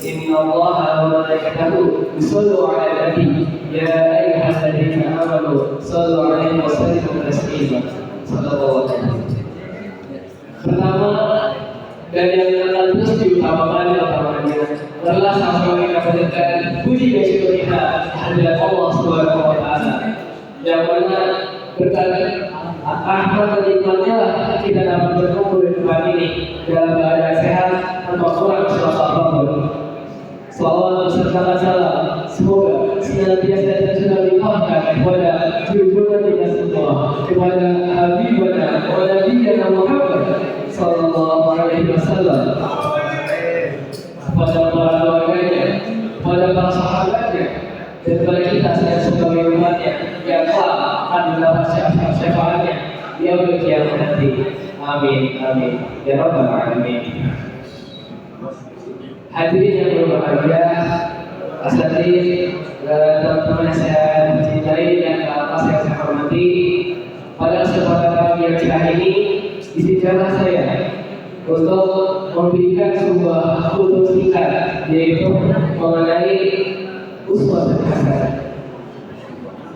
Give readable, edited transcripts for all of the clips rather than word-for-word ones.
Innallaha wa malaikatahu yushollu 'alan nabi ya ayyuhalladzina amanu shallu 'alaihi wa sallimu taslima. Sallallahu alaihi wasallam. Pertama, dan yang akan terus diutamakan adalah sama kita panjatkan puji dan syukur kita hadirat Allah Subhanahu wa taala. Yang mana berkat rahmat dan nikmatnya kita dapat berkumpul di tempat ini dalam keadaan sehat tanpa kurang suatu apapun. Salawat beserta salam semoga senantiasa dan sudah dilimpahkan kepada junjungan kita semua, kepada Habibana wa Nabiyana Muhammad sallallahu alaihi wasallam, kepada para keluarganya, kepada para sahabatnya, dan kepada kita sebagai umatnya yang kelak akan mendapat syafaatnya di yaumil qiyamah nanti. Amin amin ya rabbal alamin. Hadirin yang berbahagia, asatidz, teman-teman yang saya cintai dan saya hormati, pada kesempatan pagi yang cerah ini izinkanlah saya untuk memberikan sebuah khutus singkat, yaitu mengenai uswatun hasanah.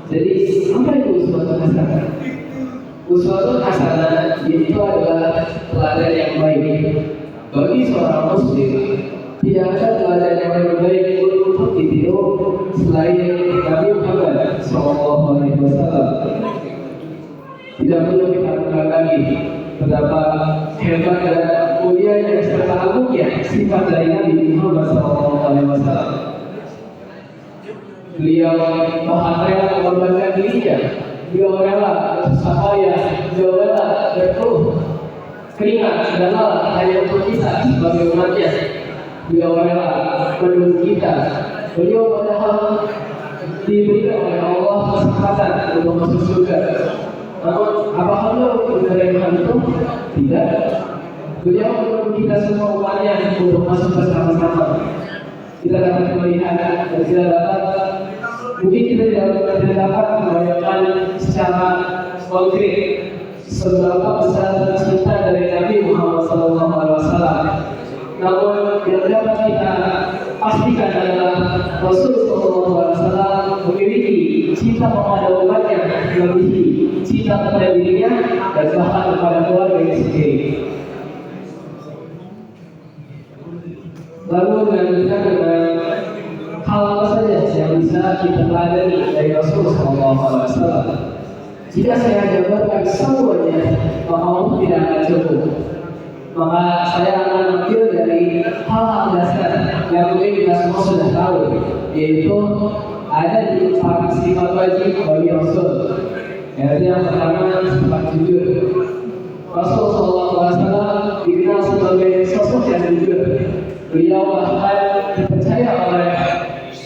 Jadi apa itu uswatun hasanah? Uswatun hasanah itu adalah teladan yang baik bagi seorang muslim. Tidak ada teladan yang lebih baik untuk ditiru selain Nabi Muhammad sallallahu alaihi wasallam. Tidak perlu kita ulang lagi betapa hebat dan mulianya serta agungnya sifat dari Nabi Muhammad sallallahu alaihi wasallam. Beliau maha rela mengorbankan dirinya, beliau rela bersusah payah, beliau rela berkeluh keringat dan lelah hanya untuk kita sebagai umatnya. Beliau rela menuntut kita. Beliau padahal diberikan oleh Allah kesempatan untuk masuk surga. Namun apakah beliau menerima itu? Tidak. Beliau menuntut kita semua umatnya untuk masuk bersama-sama. Kita dapat melihat dan kita dapat, mungkin kita tidak dapat membayangkan secara konkret seberapa besar cinta dari Nabi Muhammad SAW. Namun yang dapat kita pastikan adalah Rasulullah SAW memiliki cinta kepada umatnya melebihi cinta kepada dirinya dan bahkan kepada keluarganya sendiri. Lalu dilanjutkan dengan hal apa saja yang bisa kita pelajari dari Rasulullah SAW. Jika saya jabarkan semuanya, maka waktu tidak akan cukup. Maka saya akan ambil dari hal-hal dasar yang mungkin kita semua sudah tahu, yaitu ada di 4 sifat wajib bagi Rasul. Yaitu yang pertama sifat jujur. Rasulullah SAW dikenal sebagai sosok yang jujur. Beliau bahkan dipercaya oleh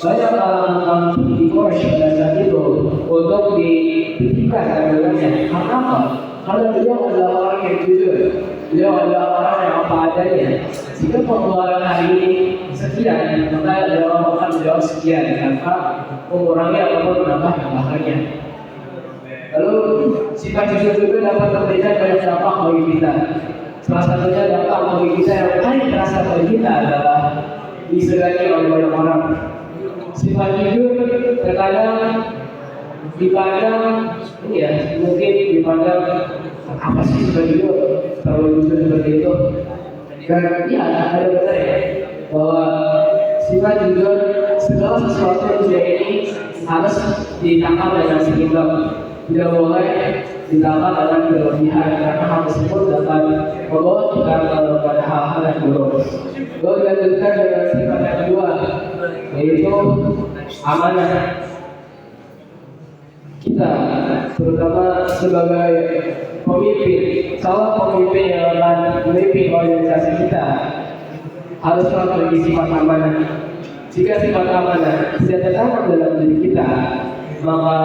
banyak kalangan di Quraisy pada saat itu untuk diberikan dagangannya. Karena apa? Karena beliau adalah orang yang jujur. Beliau adalah orang yang apa adanya. Jika pengeluaran hari ini sekian, maka beliau akan menjawab sekian tanpa mengurangi ataupun menambah tambahannya. Lalu sifat jujur juga dapat memberikan banyak dampak bagi kita. Salah satunya dampak bagi kita yang paling terasa bagi kita adalah disegani oleh banyak orang. Sifat jujur terkadang dipandang, ya mungkin dipandang apa sih sifat jujur, terlalu jujur seperti itu. Dan ya ada benar ya bahwa sifat jujur segala sesuatu di dunia ini harus ditangkap dengan seimbang, tidak boleh ditangkap dengan berlebihan karena hal tersebut dapat membawa kita kepada hal-hal yang buruk. Lalu dilanjutkan dengan sifat yang kedua, yaitu amanah. Kita terutama sebagai pemimpin, salah pemimpin yang akan memimpin organisasi kita harus selalu memiliki sifat amanah. Jika sifat amanah tidak tertanam dalam diri kita, maka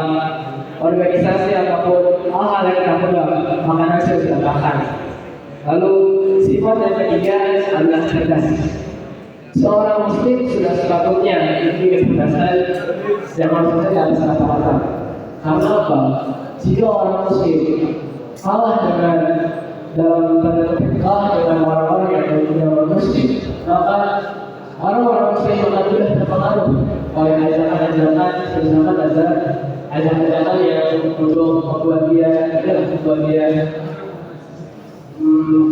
organisasi apapun hal-hal yang kita pegang akan hasil berantakan. Lalu sifat yang ketiga adalah cerdas. Seorang muslim sudah sepatutnya memiliki kecerdasan yang harusnya tidak bisa rata-rata. Karena apa? Jika orang muslim kalah dengan dalam tanda petik kalah dengan orang-orang yang tidak muslim, maka Orang-orang Muslim yang sudah terpengaruh oleh ajaran-ajaran terutama ajaran-ajaran yang untuk membuat dia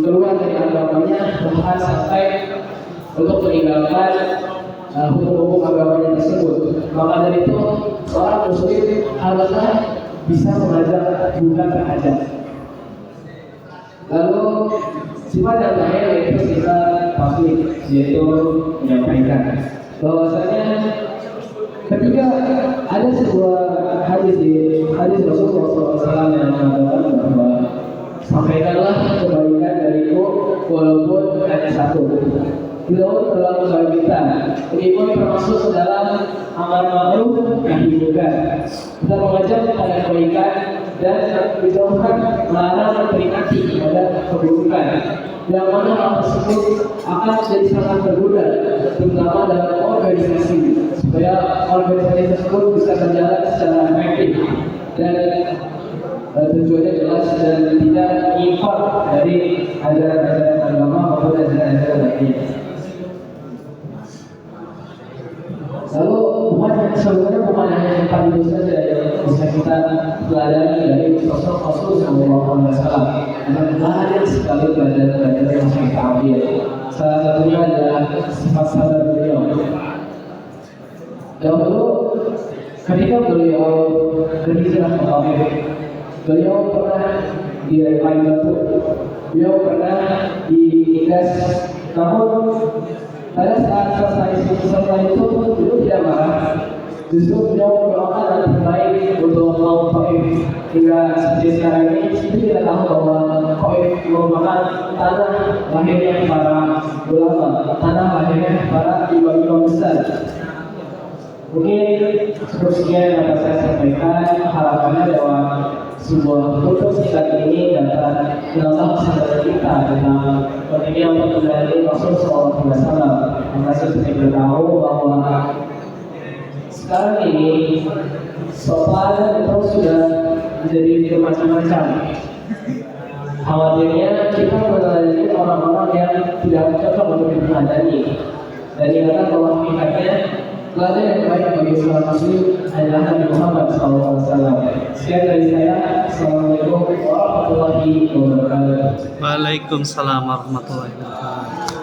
keluar dari agamanya, bahkan sampai untuk meninggalkan hukum-hukum agamanya tersebut. Maka dari itu seorang muslim harusnya bisa mengajar bukan belajar. Lalu sifat yang terakhir yaitu sifat publik, yaitu menyampaikan bahwasanya ketika ada sebuah hadis Rasulullah SAW yang mengatakan bahwa sampaikanlah kebaikan dariku walaupun hanya satu. Beliau telah membagikan. Ini pun termasuk dalam amar ma'ruf nahi munkar. Kita mengajar kepada kebaikan dan dijauhkan melarang memperingati kepada keburukan. Yang mana hal tersebut akan jadi sangat berguna, terutama dalam organisasi, supaya organisasi tersebut bisa berjalan secara efektif dan tujuannya jelas dan tidak menyimpang dari ajaran-ajaran agama maupun ajaran-ajaran lainnya. Lalu sebenarnya bukan hanya yang paling saja yang bisa kita pelajari dari sosok Rasul Sallallahu Alaihi Wasallam. Ada banyak sekali pelajaran-pelajaran yang harus kita ambil. Salah satunya adalah sifat sabar beliau. Dahulu ketika beliau berhijrah ke Taif, beliau pernah dilempari batu, beliau pernah ditindas, namun pada saat selesai itu beliau tidak marah. Justru beliau berdoakan dan terbaik untuk kaum Taif. Hingga seperti sekarang ini kita tahu bahwa Taif merupakan tanah lahirnya para ulama, tanah lahirnya para imam-imam besar. Mungkin seterusnya dapat saya sampaikan harapannya bahwa sebuah kutub sifat ini dapat menambah kesadaran kita tentang pentingnya untuk mengikuti Rasul SAW. Maka seperti kita tahu bahwa sekarang ini sopan itu sudah menjadi bermacam-macam. Khawatirnya kita meneladani orang-orang yang tidak cocok untuk dipelajari dan dikatakan bahwa hakikatnya teladan yang baik bagi seorang muslim adalah Nabi Muhammad SAW. Sekian dari saya. Assalamualaikum warahmatullahi wabarakatuh. Waalaikumsalam warahmatullahi wabarakatuh.